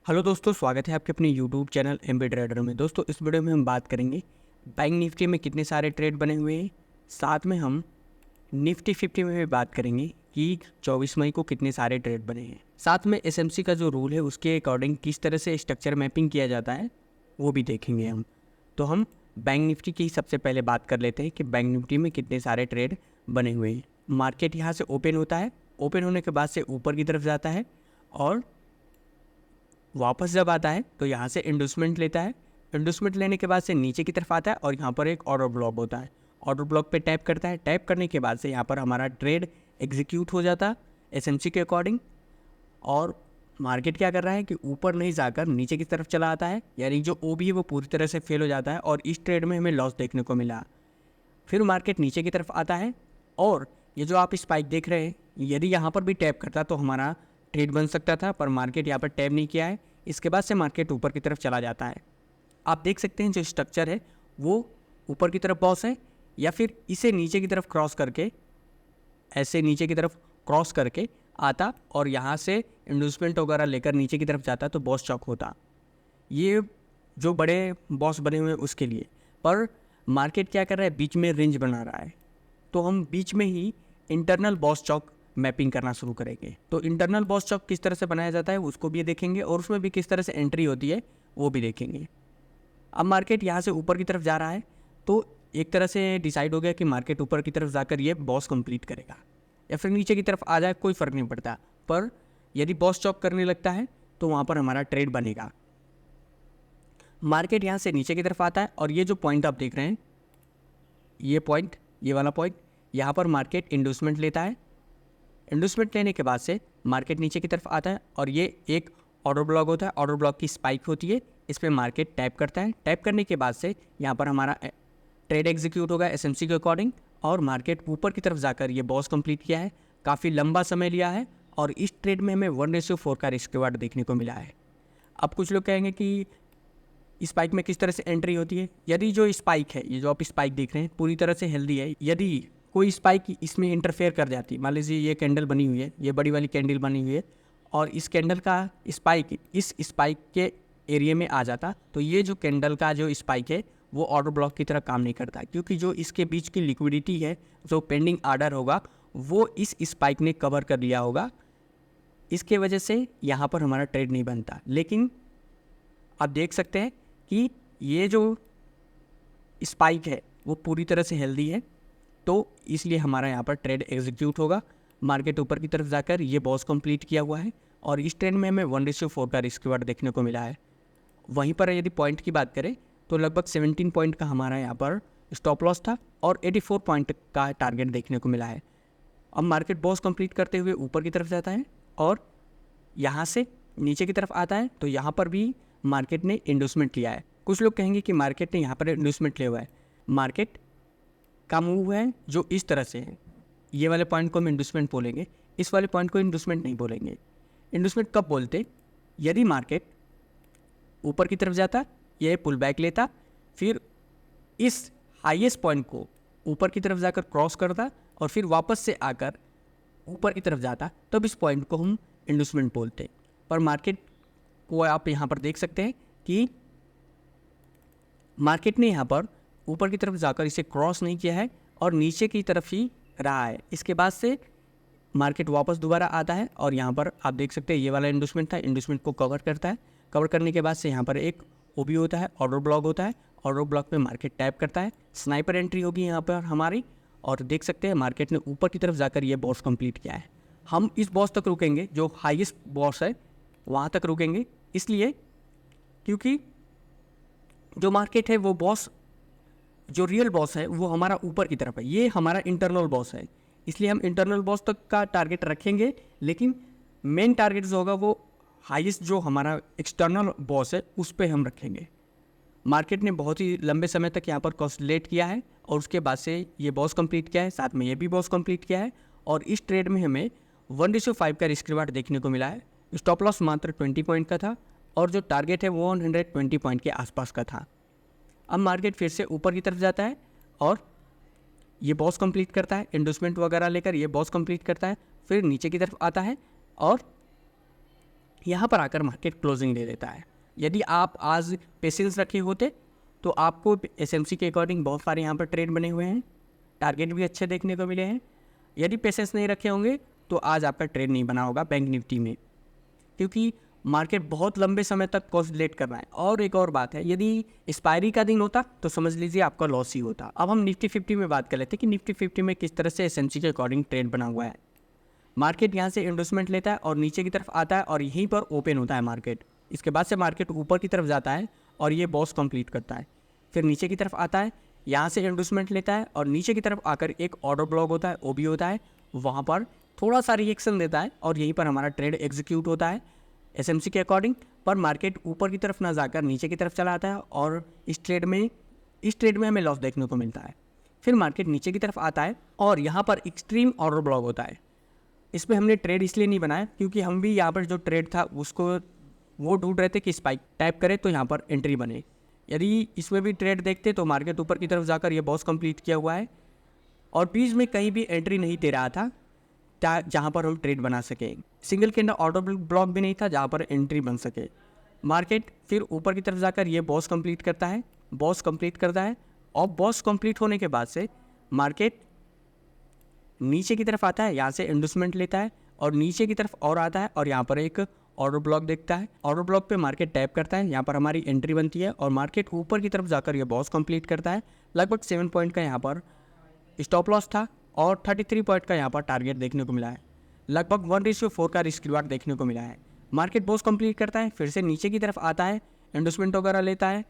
Hello दोस्तों, स्वागत है आपके अपने यूट्यूब चैनल एमबी ट्रेडर में। दोस्तों, इस वीडियो में हम बात करेंगे बैंक निफ्टी में कितने सारे ट्रेड बने हुए हैं। साथ में हम निफ्टी 50 में भी बात करेंगे कि 24 मई को कितने सारे ट्रेड बने हैं। साथ में एसएमसी का जो रूल है उसके अकॉर्डिंग किस तरह से स्ट्रक्चर मैपिंग किया जाता है वो भी देखेंगे हम। तो हम बैंक निफ्टी की सबसे पहले बात कर लेते हैं कि बैंक निफ्टी में कितने सारे ट्रेड बने हुए हैं। मार्केट यहाँ से ओपन होता है, ओपन होने के बाद से ऊपर की तरफ जाता है और वापस जब आता है तो यहाँ से इंडोसमेंट लेता है। इंडोसमेंट लेने के बाद से नीचे की तरफ आता है और यहाँ पर एक ऑर्डर ब्लॉक होता है। ऑर्डर ब्लॉक पे टैप करता है। टैप करने के बाद से यहाँ पर हमारा ट्रेड एग्जीक्यूट हो जाता है एसएमसी के अकॉर्डिंग। और मार्केट क्या कर रहा है कि ऊपर नहीं जाकर नीचे की तरफ चला आता है, यानी जो ओबी है वो पूरी तरह से फेल हो जाता है और इस ट्रेड में हमें लॉस देखने को मिला। फिर मार्केट नीचे की तरफ आता है और ये जो आप स्पाइक देख रहे हैं, यदि यहाँ पर भी टैप करता तो हमारा ट्रेड बन सकता था, पर मार्केट यहाँ पर टैप नहीं किया है। इसके बाद से मार्केट ऊपर की तरफ चला जाता है। आप देख सकते हैं जो स्ट्रक्चर है वो ऊपर की तरफ बॉस है, या फिर इसे नीचे की तरफ क्रॉस करके, ऐसे नीचे की तरफ क्रॉस करके आता और यहाँ से इंडोसमेंट वगैरह लेकर नीचे की तरफ जाता तो बॉस चौक होता। ये जो बड़े बॉस बने हुए हैं उसके लिए। पर मार्केट क्या कर रहा है, बीच में रेंज बना रहा है, तो हम बीच में ही इंटरनल बॉस चौक मैपिंग करना शुरू करेंगे। तो इंटरनल बॉस चौक किस तरह से बनाया जाता है उसको भी देखेंगे और उसमें भी किस तरह से एंट्री होती है वो भी देखेंगे। अब मार्केट यहाँ से ऊपर की तरफ जा रहा है तो एक तरह से डिसाइड हो गया कि मार्केट ऊपर की तरफ जाकर ये बॉस कंप्लीट करेगा, या फिर नीचे की तरफ आ जाए कोई फ़र्क नहीं पड़ता। पर यदि बॉस चौक करने लगता है तो वहाँ पर हमारा ट्रेड बनेगा। मार्केट यहाँ से नीचे की तरफ आता है और ये जो पॉइंट आप देख रहे हैं, ये पॉइंट, ये वाला पॉइंट, यहाँ पर मार्केट इंडोसमेंट लेता है। इंडोसमेंट लेने के बाद से मार्केट नीचे की तरफ आता है और ये एक ऑर्डर ब्लॉक होता है। ऑर्डर ब्लॉक की स्पाइक होती है, इस पर मार्केट टैप करता है। टैप करने के बाद से यहाँ पर हमारा ट्रेड एग्जीक्यूट होगा एसएमसी के अकॉर्डिंग और मार्केट ऊपर की तरफ जाकर ये बॉस कंप्लीट किया है। काफ़ी लंबा समय लिया है और इस ट्रेड में हमें 1:4 का रिस्क रिवार्ड देखने को मिला है। अब कुछ लोग कहेंगे कि स्पाइक में किस तरह से एंट्री होती है। यदि जो स्पाइक है, ये जो आप स्पाइक देख रहे हैं पूरी तरह से हेल्दी है, यदि कोई स्पाइक इसमें इंटरफेयर कर जाती, मान लीजिए ये कैंडल बनी हुई है, ये बड़ी वाली कैंडल बनी हुई है और इस कैंडल का स्पाइक इस स्पाइक के एरिया में आ जाता, तो ये जो कैंडल का जो स्पाइक है वो ऑर्डर ब्लॉक की तरह काम नहीं करता, क्योंकि जो इसके बीच की लिक्विडिटी है, जो पेंडिंग आर्डर होगा वो इस स्पाइक ने कवर कर लिया होगा। इसके वजह से यहाँ पर हमारा ट्रेड नहीं बनता। लेकिन आप देख सकते हैं कि ये जो स्पाइक है वो पूरी तरह से हेल्दी है, तो इसलिए हमारा यहाँ पर ट्रेड एग्जीक्यूट होगा। मार्केट ऊपर की तरफ जाकर ये बॉस कंप्लीट किया हुआ है और इस ट्रेड में हमें 1:4 का रिस्क रिवार्ड देखने को मिला है। वहीं पर यदि पॉइंट की बात करें तो लगभग 17 पॉइंट का हमारा यहाँ पर स्टॉप लॉस था और 84 पॉइंट का टारगेट देखने को मिला है। अब मार्केट बॉस कंप्लीट करते हुए ऊपर की तरफ जाता है और यहाँ से नीचे की तरफ आता है, तो यहाँ पर भी मार्केट ने इंडोसमेंट लिया है। कुछ लोग कहेंगे कि मार्केट ने यहाँ पर इंडोसमेंट लिया हुआ है। मार्केट का मूव है जो इस तरह से है, ये वाले पॉइंट को हम इंडोसमेंट बोलेंगे, इस वाले पॉइंट को इंडोसमेंट नहीं बोलेंगे। इंडोसमेंट कब बोलते, यदि मार्केट ऊपर की तरफ जाता, ये पुल बैक लेता, फिर इस हाईएस्ट पॉइंट को ऊपर की तरफ जाकर क्रॉस करता और फिर वापस से आकर ऊपर की तरफ जाता, तब इस पॉइंट को हम इंडोसमेंट बोलते। पर मार्केट को आप यहाँ पर देख सकते हैं कि मार्केट ने यहाँ पर ऊपर की तरफ जाकर इसे क्रॉस नहीं किया है और नीचे की तरफ ही रहा है। इसके बाद से मार्केट वापस दोबारा आता है और यहाँ पर आप देख सकते हैं ये वाला इंडोसमेंट था, इंडोसमेंट को कवर करता है। कवर करने के बाद से यहाँ पर एक ओबी होता है, ऑर्डर ब्लॉक होता है। ऑर्डर ब्लॉक पे मार्केट टैप करता है, स्नाइपर एंट्री होगी यहाँ पर हमारी, और देख सकते हैं मार्केट ने ऊपर की तरफ जाकर ये बॉस कंप्लीट किया है। हम इस बॉस तक रुकेंगे, जो हाईएस्ट बॉस है वहाँ तक रुकेंगे, इसलिए क्योंकि जो मार्केट है वो बॉस, जो रियल बॉस है वो हमारा ऊपर की तरफ है, ये हमारा इंटरनल बॉस है, इसलिए हम इंटरनल बॉस तक का टारगेट रखेंगे। लेकिन मेन टारगेट जो होगा वो हाईएस्ट जो हमारा एक्सटर्नल बॉस है उस पर हम रखेंगे। मार्केट ने बहुत ही लंबे समय तक यहाँ पर कंसोलिडेट किया है और उसके बाद से ये बॉस कंप्लीट किया है, साथ में ये भी बॉस कंप्लीट किया है और इस ट्रेड में हमें 1:5 का रिस्क रिवार्ड देखने को मिला है। स्टॉप लॉस मात्र 20 पॉइंट का था और जो टारगेट है वो 120 पॉइंट के आसपास का था। अब मार्केट फिर से ऊपर की तरफ जाता है और ये बॉस कंप्लीट करता है, इंडोसमेंट वगैरह लेकर ये बॉस कंप्लीट करता है, फिर नीचे की तरफ आता है और यहाँ पर आकर मार्केट क्लोजिंग दे देता है। यदि आप आज पेशेंस रखे होते तो आपको एसएमसी के अकॉर्डिंग बहुत सारे यहाँ पर ट्रेड बने हुए हैं, टारगेट भी अच्छे देखने को मिले हैं। यदि पेशेंस नहीं रखे होंगे तो आज आपका ट्रेड नहीं बना होगा बैंक निफ्टी में, क्योंकि मार्केट बहुत लंबे समय तक कॉन्सोलिडेट कर रहा है। और एक और बात है, यदि एक्सपायरी का दिन होता तो समझ लीजिए आपका लॉस ही होता। अब हम निफ्टी 50 में बात कर लेते हैं कि निफ्टी 50 में किस तरह से एसएमसी के अकॉर्डिंग ट्रेड बना हुआ है। मार्केट यहाँ से इंडोसमेंट लेता है और नीचे की तरफ आता है और यहीं पर ओपन होता है मार्केट। इसके बाद से मार्केट ऊपर की तरफ जाता है और ये बॉस कंप्लीट करता है, फिर नीचे की तरफ आता है, यहाँ से इंडोसमेंट लेता है और नीचे की तरफ आकर एक ऑर्डर ब्लॉक होता है, ओबी होता है, वहाँ पर थोड़ा सा रिएक्शन देता है और यहीं पर हमारा ट्रेड एग्जीक्यूट होता है एसएमसी के अकॉर्डिंग। पर मार्केट ऊपर की तरफ ना जाकर नीचे की तरफ चला आता है और इस ट्रेड में हमें लॉस देखने को मिलता है। फिर मार्केट नीचे की तरफ आता है और यहाँ पर एक्सट्रीम ऑर्डर ब्लॉक होता है। इस पर हमने ट्रेड इसलिए नहीं बनाया क्योंकि हम भी यहाँ पर जो ट्रेड था उसको वो ढूंढ रहे थे कि स्पाइक टाइप करे तो यहाँ पर एंट्री बने। यदि इसमें भी ट्रेड देखते तो मार्केट ऊपर की तरफ जाकर ये बॉस कंप्लीट किया हुआ है और बीच में कहीं भी एंट्री नहीं दे रहा था जहाँ पर हम ट्रेड बना सके। सिंगल कैंडल ऑर्डर ब्लॉक भी नहीं था जहाँ पर एंट्री बन सके। मार्केट फिर ऊपर की तरफ जाकर ये बॉस कंप्लीट करता है और बॉस कंप्लीट होने के बाद से मार्केट नीचे की तरफ आता है, यहाँ से इंडोसमेंट लेता है और नीचे की तरफ और आता है और यहाँ पर एक ऑर्डर ब्लॉक देखता है। ऑर्डर ब्लॉक पे मार्केट टैप करता है, यहाँ पर हमारी एंट्री बनती है और मार्केट ऊपर की तरफ जाकर ये बॉस कंप्लीट करता है। लगभग 7 पॉइंट का यहाँ पर स्टॉप लॉस था और 33 पॉइंट का यहाँ पर टारगेट देखने को मिला है। लगभग 1:4 का रिस्क रिवार्ड देखने को मिला है। मार्केट बॉस कंप्लीट करता है, फिर से नीचे की तरफ आता है, इंडोसमेंट वगैरह लेता है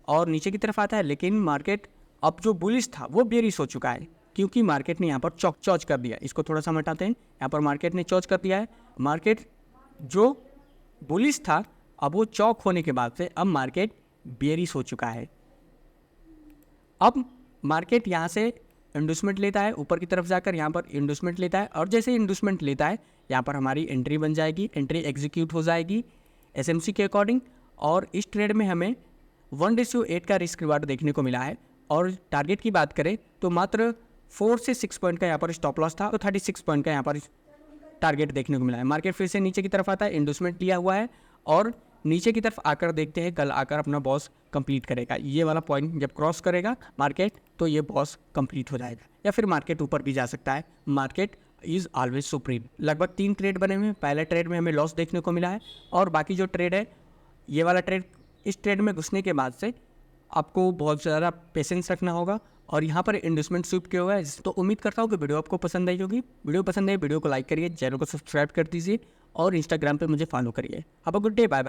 और नीचे की तरफ आता है, लेकिन मार्केट अब जो बुलिश था वो बेरिश हो चुका है क्योंकि मार्केट ने यहाँ पर चौच कर दिया। इसको थोड़ा सा हटाते हैं, यहाँ पर मार्केट ने चौच कर दिया है। मार्केट जो बुलिश था अब वो चौक होने के बाद से अब मार्केट बेरिश हो चुका है। अब मार्केट यहाँ से इंडोसमेंट लेता है, ऊपर की तरफ जाकर यहाँ पर इंडोसमेंट लेता है और जैसे इंडोसमेंट लेता है यहाँ पर हमारी एंट्री बन जाएगी, एंट्री एग्जीक्यूट हो जाएगी एसएमसी के अकॉर्डिंग। और इस ट्रेड में हमें 1:8 का रिस्क रिवार्ड देखने को मिला है। और टारगेट की बात करें तो मात्र 4 से 6 पॉइंट का यहाँ पर स्टॉप लॉस था, तो 36 पॉइंट का यहाँ पर टारगेट देखने को मिला है। मार्केट फिर से नीचे की तरफ आता है, इंडोसमेंट लिया हुआ है और नीचे की तरफ आकर देखते हैं कल आकर अपना बॉस कंप्लीट करेगा। ये वाला पॉइंट जब क्रॉस करेगा मार्केट तो ये बॉस कंप्लीट हो जाएगा या फिर मार्केट ऊपर भी जा सकता है। Market is always supreme. लगभग 3 ट्रेड बने हुए हैं। पहले ट्रेड में हमें लॉस देखने को मिला है और बाकी जो ट्रेड है ये वाला ट्रेड, इस ट्रेड में घुसने के बाद से आपको बहुत ज़्यादा पेशेंस रखना होगा और यहाँ पर इन्वेस्टमेंट स्विप किया हुआ है। तो उम्मीद करता हूँ कि वीडियो आपको पसंद आई होगी। वीडियो पसंद आई वीडियो को लाइक करिए, चैनल को सब्सक्राइब कर दीजिए और इंस्टाग्राम पे मुझे फॉलो करिए। Have a good day, bye bye.